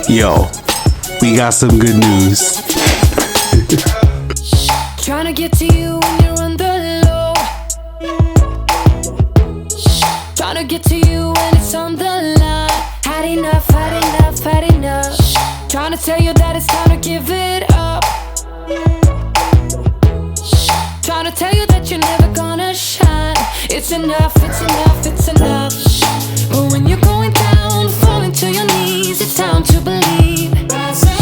Yo, we got some good news. Trying to get to you when you're on the low. Trying to get to you when it's on the line. Had enough, had enough, had enough. Trying to tell you that it's time to give it up. Trying to tell you that you're never gonna shine. It's enough, it's enough, it's enough. But when you're going down, falling to your knees, it's time to believe. Rise up,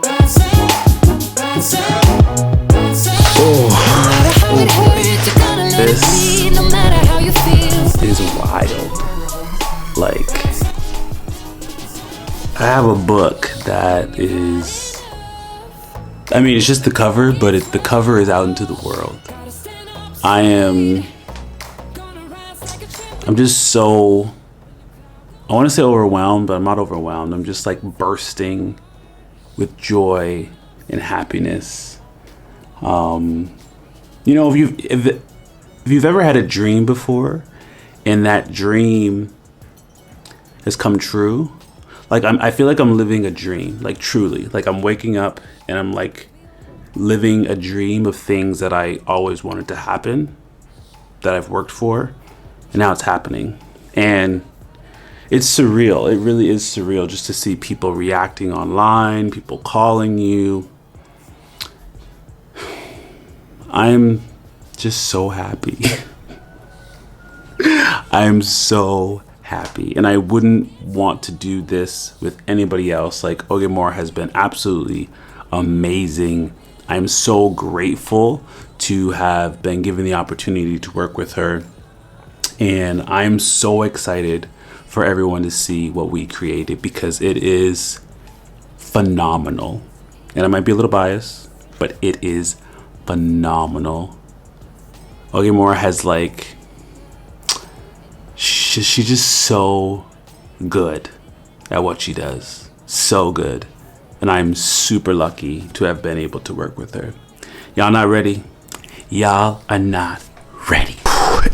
rise up, rise up, rise up. No matter how it hurts, you're gonna let it bleed. No matter how you feel. Is wild. Like, I have a book that is, I mean, it's just the cover, but the cover is out into the world. I'm just so, I want to say overwhelmed, but I'm not overwhelmed. I'm just like bursting with joy and happiness. You know, if you've ever had a dream before and that dream has come true, like I feel like I'm living a dream, like truly, like I'm waking up and I'm like living a dream of things that I always wanted to happen, that I've worked for, and now it's happening. And it's surreal. It really is surreal just to see people reacting online, people calling you. I'm just so happy. I'm so happy, and I wouldn't want to do this with anybody else. Like, Oge Moore has been absolutely amazing. I'm so grateful to have been given the opportunity to work with her, and I'm so excited for everyone to see what we created, because it is phenomenal. And I might be a little biased, but it is phenomenal. Oge Moore has like, she's just so good at what she does. So good. And I'm super lucky to have been able to work with her. Y'all not ready? Y'all are not ready.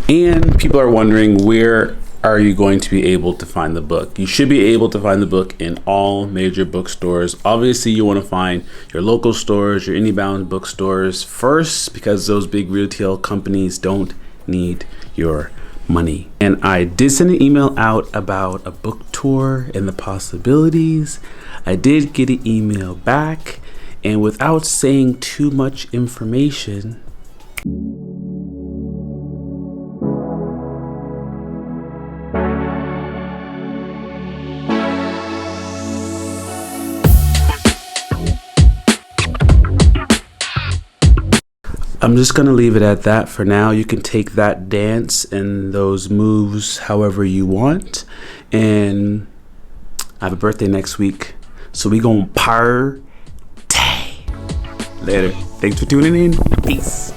And people are wondering, where are you going to be able to find the book? You should be able to find the book in all major bookstores. Obviously, you want to find your local stores, your indie-bound bookstores first, because those big retail companies don't need your money. And I did send an email out about a book tour and the possibilities. I did get an email back, and without saying too much information, I'm just gonna leave it at that for now. You can take that dance and those moves however you want. And I have a birthday next week, so we gonna party. Later. Thanks for tuning in. Peace.